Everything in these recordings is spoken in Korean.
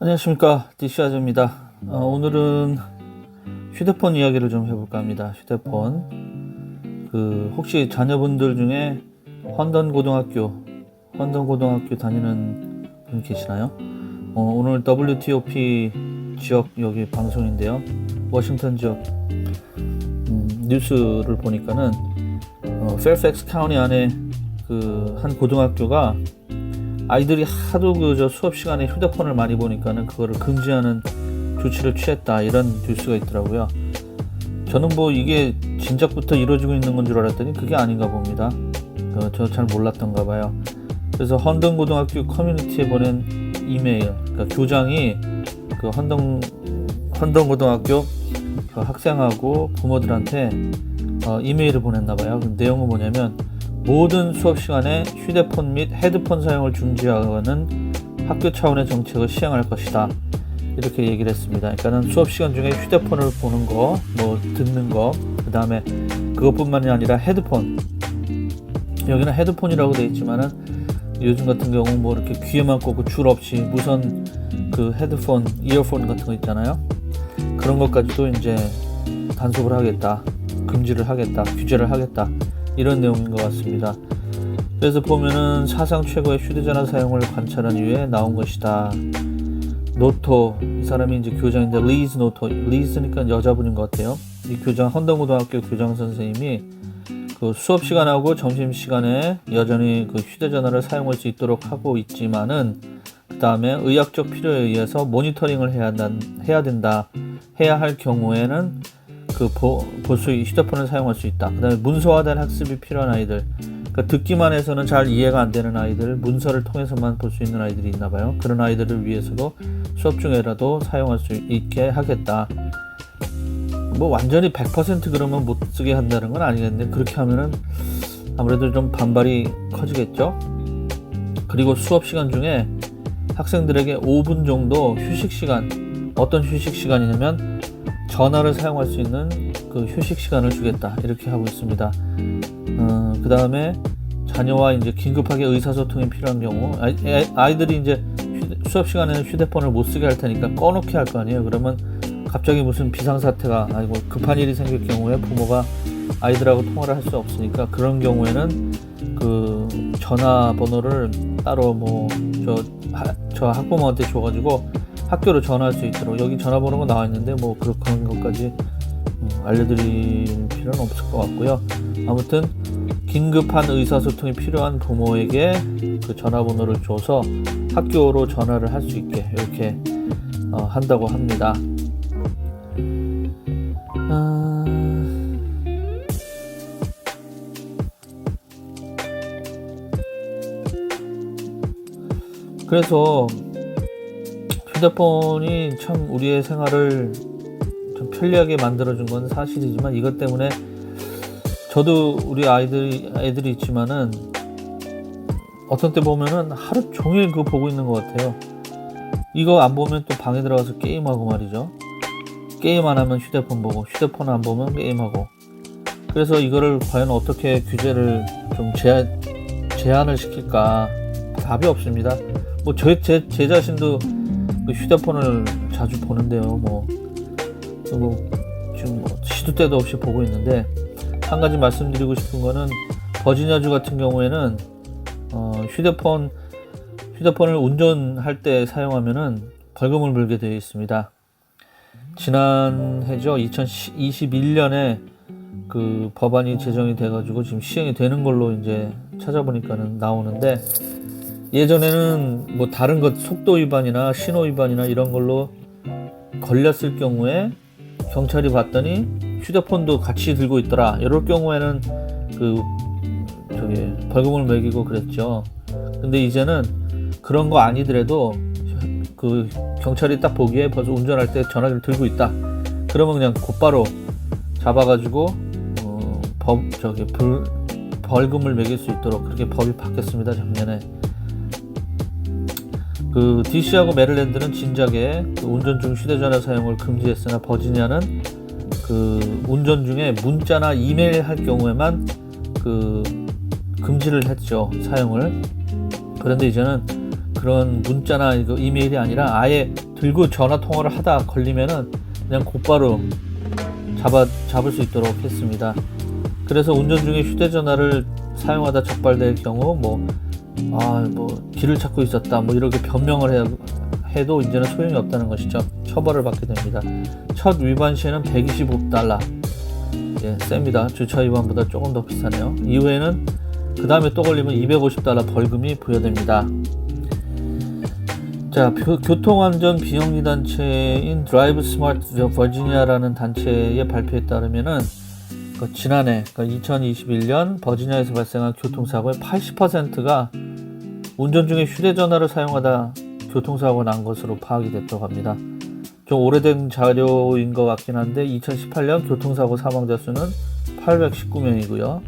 안녕하십니까, 디시아즈입니다. 오늘은 휴대폰 이야기를 좀 해볼까 합니다. 휴대폰. 혹시 자녀분들 중에 헌던 고등학교 다니는 분 계시나요? 오늘 WTOP 지역 여기 방송인데요. 워싱턴 지역 뉴스를 보니까는 페어팩스 카운티 안에 한 고등학교가 아이들이 하도 수업 시간에 휴대폰을 많이 보니까는 그거를 금지하는 조치를 취했다, 이런 뉴스가 있더라고요. 저는 이게 진작부터 이루어지고 있는 건 줄 알았더니 그게 아닌가 봅니다. 저 잘 몰랐던가 봐요. 그래서 헌던 고등학교 커뮤니티에 보낸 이메일, 교장이 헌던 고등학교 학생하고 부모들한테 이메일을 보냈나 봐요. 그 내용은 뭐냐면, 모든 수업 시간에 휴대폰 및 헤드폰 사용을 중지하는 학교 차원의 정책을 시행할 것이다, 이렇게 얘기를 했습니다. 그러니까는 수업 시간 중에 휴대폰을 보는 거, 듣는 거, 그 다음에 그것뿐만이 아니라 헤드폰, 여기는 헤드폰이라고 되어 있지만은 요즘 같은 경우 이렇게 귀에만 꽂고 줄 없이 무선 헤드폰, 이어폰 같은 거 있잖아요. 그런 것까지도 이제 단속을 하겠다, 금지를 하겠다, 규제를 하겠다, 이런 내용인 것 같습니다. 그래서 보면은 사상 최고의 휴대전화 사용을 관찰한 이후에 나온 것이다. 노토, 이 사람이 이제 교장인데, 리즈 리즈니까 여자분인 것 같아요. 이 교장, 헌던고등학교 교장 선생님이 수업 시간하고 점심 시간에 여전히 휴대전화를 사용할 수 있도록 하고 있지만은, 그 다음에 의학적 필요에 의해서 모니터링을 해야 할 경우에는 휴대폰을 사용할 수 있다. 그 다음에 문서화된 학습이 필요한 아이들, 듣기만 해서는 잘 이해가 안 되는 아이들, 문서를 통해서만 볼 수 있는 아이들이 있나 봐요. 그런 아이들을 위해서도 수업 중에라도 사용할 수 있게 하겠다. 완전히 100% 그러면 못 쓰게 한다는 건 아니겠는데, 그렇게 하면은 아무래도 좀 반발이 커지겠죠. 그리고 수업 시간 중에 학생들에게 5분 정도 휴식 시간, 어떤 휴식 시간이냐면 전화를 사용할 수 있는 휴식 시간을 주겠다, 이렇게 하고 있습니다. 그 다음에 자녀와 이제 긴급하게 의사소통이 필요한 경우, 아이들이 이제 수업 시간에는 휴대폰을 못 쓰게 할 테니까 꺼놓게 할 거 아니에요. 그러면 갑자기 무슨 비상사태가 아니고 급한 일이 생길 경우에 부모가 아이들하고 통화를 할 수 없으니까, 그런 경우에는 전화번호를 따로 저 학부모한테 줘가지고 학교로 전화할 수 있도록, 여기 전화번호가 나와 있는데 그런 것까지 알려드릴 필요는 없을 것 같고요. 아무튼 긴급한 의사소통이 필요한 부모에게 전화번호를 줘서 학교로 전화를 할 수 있게 이렇게 한다고 합니다. 그래서 휴대폰이 참 우리의 생활을 좀 편리하게 만들어준 건 사실이지만, 이것 때문에 저도 우리 애들이 있지만은 어떤 때 보면은 하루 종일 그거 보고 있는 것 같아요. 이거 안 보면 또 방에 들어가서 게임하고 말이죠. 게임 안 하면 휴대폰 보고, 휴대폰 안 보면 게임하고. 그래서 이거를 과연 어떻게 규제를 좀 제한을 시킬까, 답이 없습니다. 제 자신도 휴대폰을 자주 보는데요. 지금 시도 때도 없이 보고 있는데, 한 가지 말씀드리고 싶은 거는, 버지니아주 같은 경우에는 휴대폰을 운전할 때 사용하면은 벌금을 물게 되어 있습니다. 지난해죠, 2021년에 법안이 제정이 돼가지고 지금 시행이 되는 걸로 이제 찾아보니까는 나오는데, 예전에는 다른 것, 속도 위반이나 신호 위반이나 이런 걸로 걸렸을 경우에 경찰이 봤더니 휴대폰도 같이 들고 있더라, 이럴 경우에는 벌금을 매기고 그랬죠. 근데 이제는 그런 거 아니더라도 경찰이 딱 보기에 벌써 운전할 때 전화기를 들고 있다, 그러면 그냥 곧바로 잡아가지고 벌금을 매길 수 있도록 그렇게 법이 바뀌었습니다, 작년에. DC하고 메릴랜드는 진작에 운전 중 휴대전화 사용을 금지했으나, 버지니아는 운전 중에 문자나 이메일 할 경우에만 금지를 했죠, 사용을. 그런데 이제는 그런 문자나 이메일이 아니라 아예 들고 전화 통화를 하다 걸리면은 그냥 곧바로 잡을 수 있도록 했습니다. 그래서 운전 중에 휴대전화를 사용하다 적발될 경우 뭐 길을 찾고 있었다 뭐 이렇게 변명을 해도 이제는 소용이 없다는 것이죠. 처벌을 받게 됩니다. 첫 위반 시에는 $125, 셉니다. 주차 위반보다 조금 더 비싸네요. 이후에는 그 다음에 또 걸리면 $250 벌금이 부여됩니다. 자, 교통안전 비영리 단체인 드라이브 스마트 버지니아라는 단체의 발표에 따르면은 지난해 2021년 버지니아에서 발생한 교통사고의 80%가 운전 중에 휴대전화를 사용하다 교통사고가 난 것으로 파악이 됐다고 합니다. 좀 오래된 자료인 것 같긴 한데 2018년 교통사고 사망자 수는 819명이고요.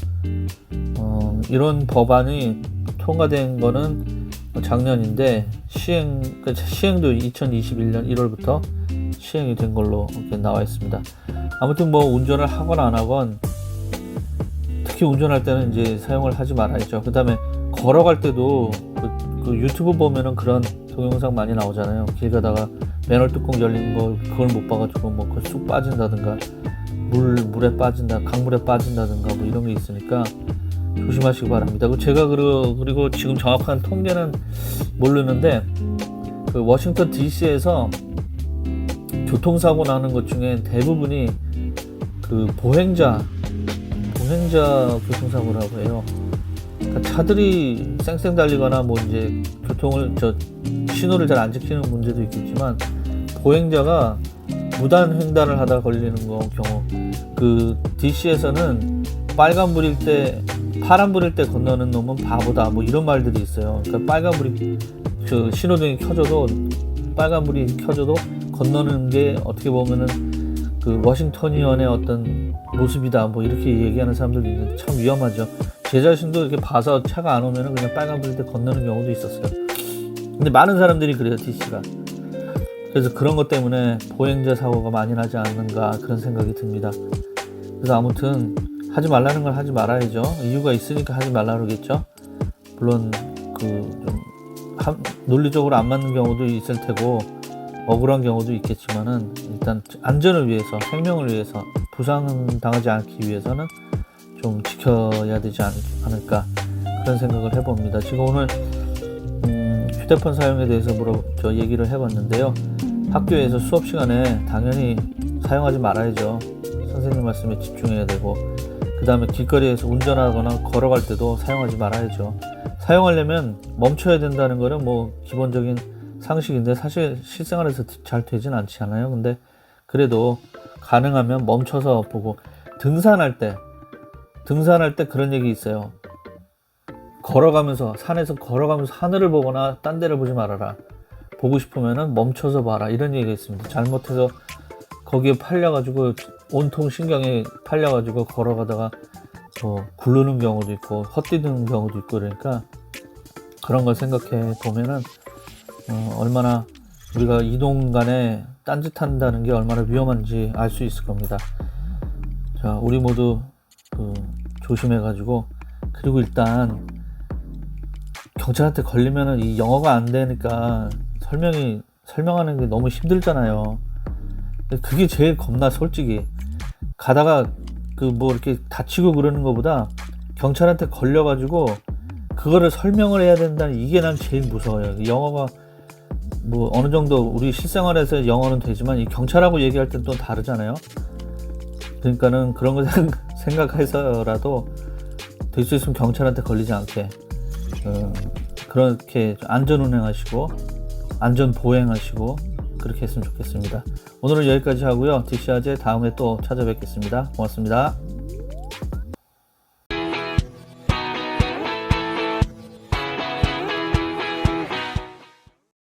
이런 법안이 통과된 거는 작년인데 시행도 2021년 1월부터 시행이 된 걸로 이렇게 나와 있습니다. 아무튼 뭐 운전을 하건 안 하건 특히 운전할 때는 이제 사용을 하지 말아야죠. 그 다음에 걸어갈 때도 그 유튜브 보면은 그런 동영상 많이 나오잖아요. 길 가다가 맨홀 뚜껑 열린 거 그걸 못 봐가지고 뭐 쑥 빠진다든가 물에 빠진다, 강물에 빠진다든가 뭐 이런 게 있으니까 조심하시기 바랍니다. 제가 그리고 지금 정확한 통계는 모르는데 그 워싱턴 DC에서 교통사고 나는 것 중에 대부분이 그 보행자 교통사고라고 해요. 그러니까 차들이 쌩쌩 달리거나 뭐 이제 신호를 잘 안 지키는 문제도 있겠지만 보행자가 무단 횡단을 하다 걸리는 경우 그 DC에서는 파란불일 때 건너는 놈은 바보다 뭐 이런 말들이 있어요. 그러니까 빨간불이 신호등이 켜져도 빨간불이 켜져도 건너는 게 어떻게 보면은 그 워싱턴이언의 어떤 모습이다 뭐 이렇게 얘기하는 사람들도 있는데 참 위험하죠. 제 자신도 이렇게 봐서 차가 안 오면은 그냥 빨간불일 때 건너는 경우도 있었어요. 근데 많은 사람들이 그래요, DC가. 그래서 그런 것 때문에 보행자 사고가 많이 나지 않는가 그런 생각이 듭니다. 그래서 아무튼 하지 말라는 걸 하지 말아야죠. 이유가 있으니까 하지 말라 그러겠죠. 물론 논리적으로 안 맞는 경우도 있을 테고 억울한 경우도 있겠지만은 일단 안전을 위해서, 생명을 위해서, 부상당하지 않기 위해서는 좀 지켜야 되지 않을까 그런 생각을 해봅니다. 지금 오늘 휴대폰 사용에 대해서 얘기를 해봤는데요. 학교에서 수업 시간에 당연히 사용하지 말아야죠. 선생님 말씀에 집중해야 되고, 그 다음에 길거리에서 운전하거나 걸어갈 때도 사용하지 말아야죠. 사용하려면 멈춰야 된다는 거는 뭐 기본적인 상식인데 사실 실생활에서 잘 되진 않지 않아요. 근데 그래도 가능하면 멈춰서 보고, 등산할 때 그런 얘기 있어요. 산에서 걸어가면서 하늘을 보거나 딴 데를 보지 말아라. 보고 싶으면은 멈춰서 봐라. 이런 얘기가 있습니다. 잘못해서 거기에 팔려가지고 온통 신경에 팔려가지고 걸어가다가 뭐 굴르는 경우도 있고 헛디디는 경우도 있고, 그러니까 그런 걸 생각해 보면은 얼마나 우리가 이동 간에 딴짓한다는 게 얼마나 위험한지 알 수 있을 겁니다. 자, 우리 모두 조심해가지고, 그리고 일단 경찰한테 걸리면은 이 영어가 안 되니까 설명하는 게 너무 힘들잖아요. 그게 제일 겁나, 솔직히. 가다가 이렇게 다치고 그러는 것보다 경찰한테 걸려가지고 그거를 설명을 해야 된다는 이게 난 제일 무서워요. 영어가 뭐 어느 정도 우리 실생활에서 영어는 되지만 이 경찰하고 얘기할 땐 또 다르잖아요. 그러니까는 그런 거 생각해서라도 될 수 있으면 경찰한테 걸리지 않게 그렇게 안전 운행하시고 안전 보행하시고 그렇게 했으면 좋겠습니다. 오늘은 여기까지 하고요. DC아재 다음에 또 찾아뵙겠습니다. 고맙습니다.